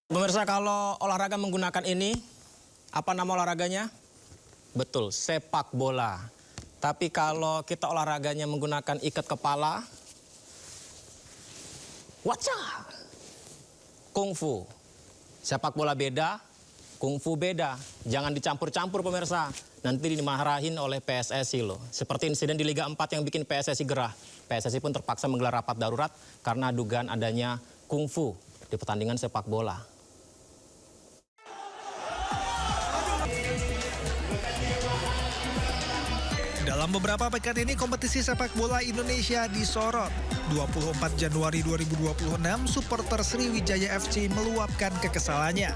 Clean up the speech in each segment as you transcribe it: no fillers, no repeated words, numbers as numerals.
Pemirsa, kalau olahraga menggunakan ini, apa nama olahraganya? Betul, sepak bola. Tapi kalau kita olahraganya menggunakan ikat kepala, waca, kungfu. Sepak bola beda, kungfu beda. Jangan dicampur-campur pemirsa. Nanti dimarahin oleh PSSI loh. Seperti insiden di Liga 4 yang bikin PSSI gerah. PSSI pun terpaksa menggelar rapat darurat karena dugaan adanya kungfu di pertandingan sepak bola. Dalam beberapa pekan ini kompetisi sepak bola Indonesia disorot. 24 Januari 2026, supporter Sriwijaya FC meluapkan kekesalannya.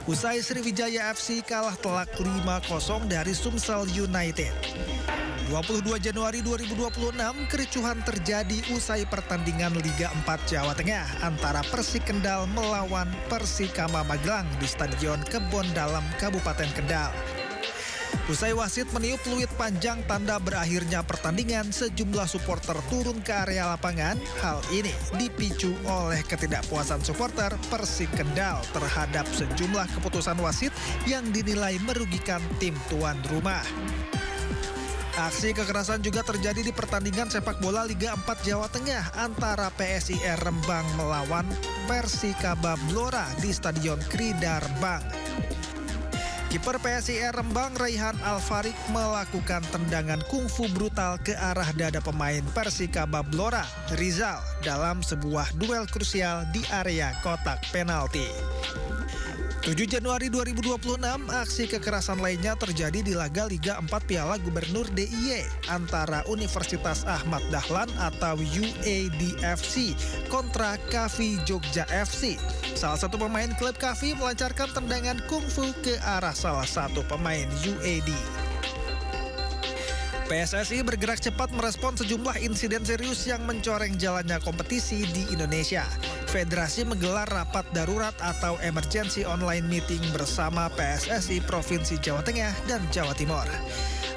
Usai Sriwijaya FC kalah telak 5-0 dari Sumsel United. 22 Januari 2026, kericuhan terjadi usai pertandingan Liga 4 Jawa Tengah antara Persik Kendal melawan Persikama Magelang di Stadion Kebon Dalam, Kabupaten Kendal. Usai wasit meniup peluit panjang tanda berakhirnya pertandingan, sejumlah supporter turun ke area lapangan. Hal ini dipicu oleh ketidakpuasan supporter Persik Kendal terhadap sejumlah keputusan wasit yang dinilai merugikan tim tuan rumah. Aksi kekerasan juga terjadi di pertandingan sepak bola Liga 4 Jawa Tengah antara PSIR Rembang melawan Persikaba Blora di Stadion Krida Rembang. Kiper PSIR Rembang Raihan Alfarik melakukan tendangan kungfu brutal ke arah dada pemain Persikaba Blora, Rizal, dalam sebuah duel krusial di area kotak penalti. 7 Januari 2026, aksi kekerasan lainnya terjadi di laga Liga 4 Piala Gubernur DIY antara Universitas Ahmad Dahlan atau UADFC kontra KAVI Jogja FC. Salah satu pemain klub KAVI melancarkan tendangan kungfu ke arah salah satu pemain UAD. PSSI bergerak cepat merespon sejumlah insiden serius yang mencoreng jalannya kompetisi di Indonesia. Federasi menggelar rapat darurat atau emergency online meeting bersama PSSI Provinsi Jawa Tengah dan Jawa Timur.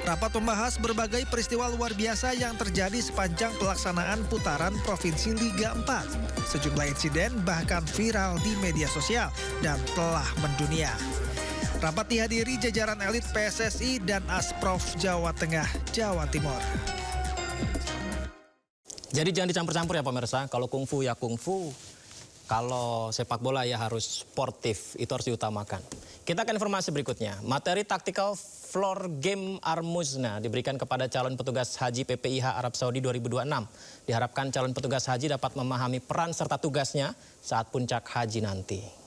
Rapat membahas berbagai peristiwa luar biasa yang terjadi sepanjang pelaksanaan putaran Provinsi Liga 4. Sejumlah insiden bahkan viral di media sosial dan telah mendunia. Rapat dihadiri jajaran elit PSSI dan Asprof Jawa Tengah, Jawa Timur. Jadi jangan dicampur-campur ya pemirsa. Kalau kungfu ya kungfu. Kalau sepak bola ya harus sportif. Itu harus diutamakan. Kita akan informasi berikutnya. Materi tactical floor game Armuzna diberikan kepada calon petugas haji PPIH Arab Saudi 2026. Diharapkan calon petugas haji dapat memahami peran serta tugasnya saat puncak haji nanti.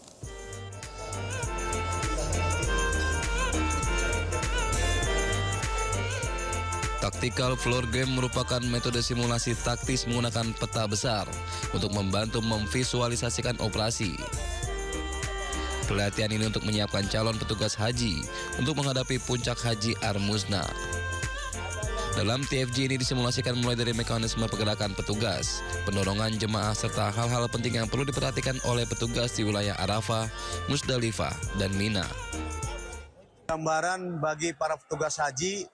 Tactical floor game merupakan metode simulasi taktis menggunakan peta besar untuk membantu memvisualisasikan operasi. Pelatihan ini untuk menyiapkan calon petugas haji untuk menghadapi puncak haji Armuzna. Dalam TFG ini disimulasikan mulai dari mekanisme pergerakan petugas, penolongan jemaah, serta hal-hal penting yang perlu diperhatikan oleh petugas di wilayah Arafah, Musdalifah, dan Mina. Gambaran bagi para petugas haji,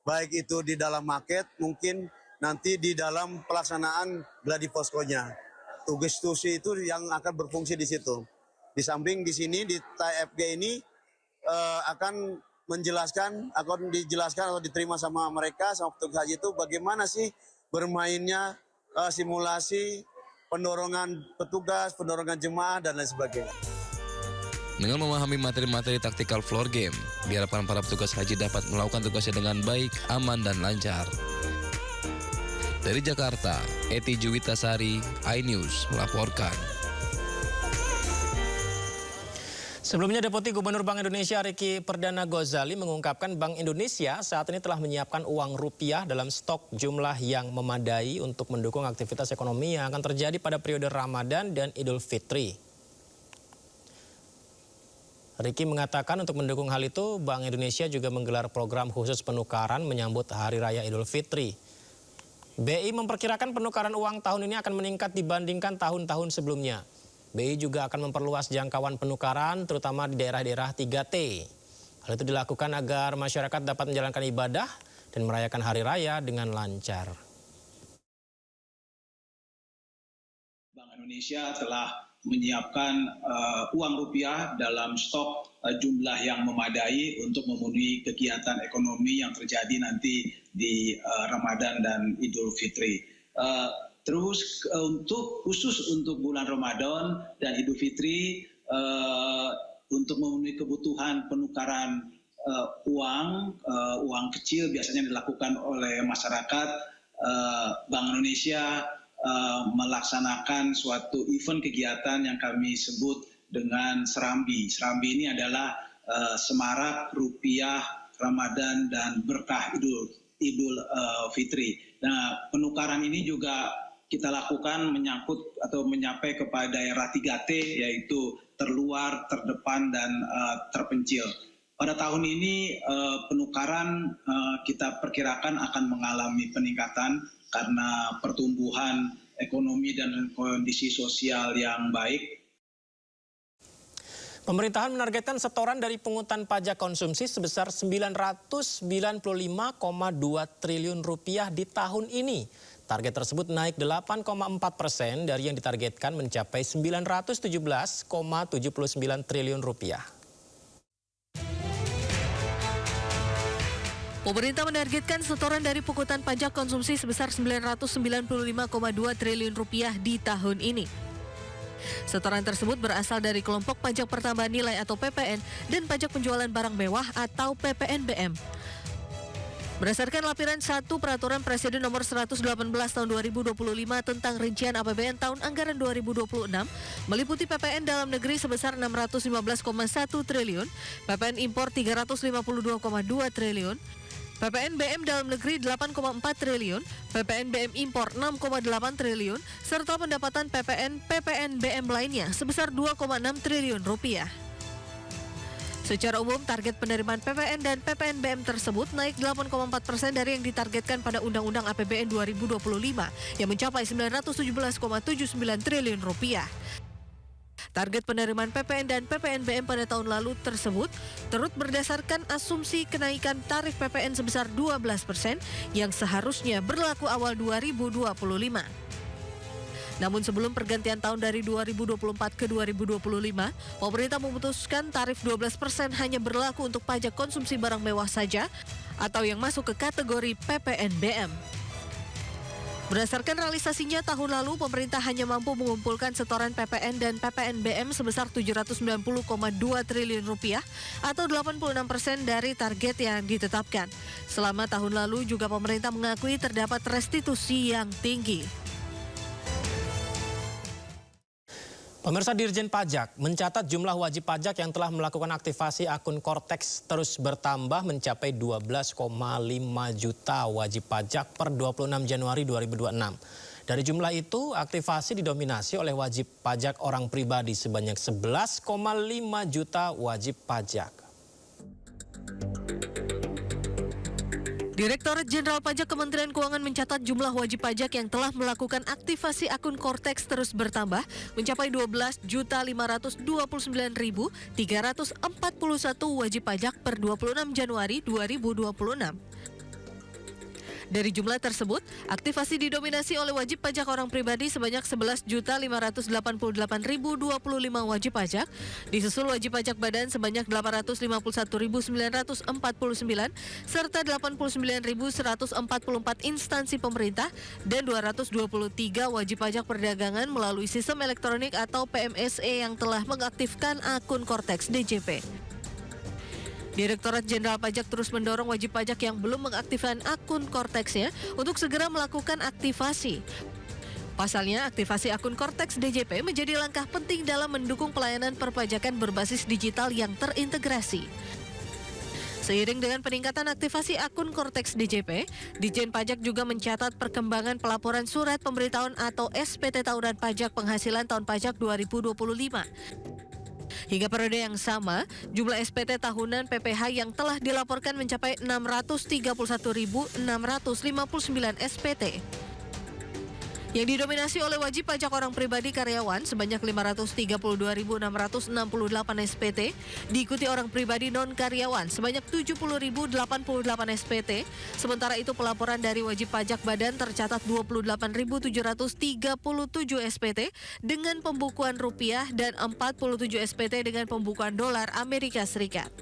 baik itu di dalam maket, mungkin nanti di dalam pelaksanaan gladi poskonya. Tugas itu yang akan berfungsi di situ. Di samping di sini di TFG ini akan menjelaskan, akan dijelaskan atau diterima sama mereka, sama petugas haji itu bagaimana sih bermainnya simulasi pendorongan petugas, pendorongan jemaah dan lain sebagainya. Dengan memahami materi-materi tactical floor game, diharapkan para petugas haji dapat melakukan tugasnya dengan baik, aman, dan lancar. Dari Jakarta, Eti Juwitasari, iNews melaporkan. Sebelumnya Deputi Gubernur Bank Indonesia Riki Perdana Ghazali mengungkapkan Bank Indonesia saat ini telah menyiapkan uang rupiah dalam stok jumlah yang memadai untuk mendukung aktivitas ekonomi yang akan terjadi pada periode Ramadan dan Idul Fitri. Riki mengatakan untuk mendukung hal itu, Bank Indonesia juga menggelar program khusus penukaran menyambut Hari Raya Idul Fitri. BI memperkirakan penukaran uang tahun ini akan meningkat dibandingkan tahun-tahun sebelumnya. BI juga akan memperluas jangkauan penukaran, terutama di daerah-daerah 3T. Hal itu dilakukan agar masyarakat dapat menjalankan ibadah dan merayakan Hari Raya dengan lancar. Bank Indonesia telah menyiapkan uang rupiah dalam stok jumlah yang memadai untuk memenuhi kegiatan ekonomi yang terjadi nanti di Ramadan dan Idul Fitri. Terus khusus untuk bulan Ramadan dan Idul Fitri, untuk memenuhi kebutuhan penukaran uang kecil biasanya dilakukan oleh masyarakat, Bank Indonesia melaksanakan suatu event kegiatan yang kami sebut dengan Serambi. Serambi ini adalah semarak rupiah Ramadan dan berkah Idul Fitri. Nah, penukaran ini juga kita lakukan menyangkut atau menyampai kepada daerah 3T, yaitu terluar, terdepan, dan terpencil. Pada tahun ini penukaran kita perkirakan akan mengalami peningkatan karena pertumbuhan ekonomi dan kondisi sosial yang baik. Pemerintahan menargetkan setoran dari pungutan pajak konsumsi sebesar 995,2 triliun rupiah di tahun ini. Target tersebut naik 8,4% dari yang ditargetkan mencapai 917,79 triliun rupiah. Pemerintah menargetkan setoran dari pungutan pajak konsumsi sebesar 995,2 triliun rupiah di tahun ini. Setoran tersebut berasal dari kelompok pajak pertambahan nilai atau PPN dan pajak penjualan barang mewah atau PPNBM. Berdasarkan lampiran 1 Peraturan Presiden Nomor 118 Tahun 2025 tentang rincian APBN tahun anggaran 2026, meliputi PPN dalam negeri sebesar 615,1 triliun, PPN impor 352,2 triliun, PPN BM dalam negeri 8,4 triliun, PPN BM impor 6,8 triliun, serta pendapatan PPN BM lainnya sebesar 2,6 triliun rupiah. Secara umum, target penerimaan PPN dan PPN BM tersebut naik 8,4% dari yang ditargetkan pada Undang-Undang APBN 2025 yang mencapai 917,79 triliun rupiah. Target penerimaan PPN dan PPNBM pada tahun lalu tersebut turut berdasarkan asumsi kenaikan tarif PPN sebesar 12% yang seharusnya berlaku awal 2025. Namun sebelum pergantian tahun dari 2024 ke 2025, pemerintah memutuskan tarif 12% hanya berlaku untuk pajak konsumsi barang mewah saja atau yang masuk ke kategori PPNBM. Berdasarkan realisasinya tahun lalu, pemerintah hanya mampu mengumpulkan setoran PPN dan PPNBM sebesar 790,2 triliun rupiah atau 86% dari target yang ditetapkan. Selama tahun lalu juga pemerintah mengakui terdapat restitusi yang tinggi. Pemirsa, Dirjen Pajak mencatat jumlah wajib pajak yang telah melakukan aktivasi akun Kortex terus bertambah mencapai 12,5 juta wajib pajak per 26 Januari 2026. Dari jumlah itu, aktivasi didominasi oleh wajib pajak orang pribadi sebanyak 11,5 juta wajib pajak. Direktorat Jenderal Pajak Kementerian Keuangan mencatat jumlah wajib pajak yang telah melakukan aktivasi akun Kortex terus bertambah mencapai 12.529.341 wajib pajak per 26 Januari 2026. Dari jumlah tersebut, aktivasi didominasi oleh wajib pajak orang pribadi sebanyak 11.588.025 wajib pajak, disusul wajib pajak badan sebanyak 851.949, serta 89.144 instansi pemerintah dan 223 wajib pajak perdagangan melalui sistem elektronik atau PMSE yang telah mengaktifkan akun Kortex DJP. Direktorat Jenderal Pajak terus mendorong wajib pajak yang belum mengaktifkan akun Kortex-nya untuk segera melakukan aktivasi. Pasalnya, aktivasi akun Kortex DJP menjadi langkah penting dalam mendukung pelayanan perpajakan berbasis digital yang terintegrasi. Seiring dengan peningkatan aktivasi akun Kortex DJP, Ditjen Pajak juga mencatat perkembangan pelaporan surat pemberitahuan atau SPT tahunan pajak penghasilan tahun pajak 2025. Hingga periode yang sama, jumlah SPT tahunan PPh yang telah dilaporkan mencapai 631.659 SPT. yang didominasi oleh wajib pajak orang pribadi karyawan sebanyak 532.668 SPT, diikuti orang pribadi non-karyawan sebanyak 70.088 SPT. Sementara itu pelaporan dari wajib pajak badan tercatat 28.737 SPT dengan pembukuan rupiah dan 47 SPT dengan pembukuan dolar Amerika Serikat.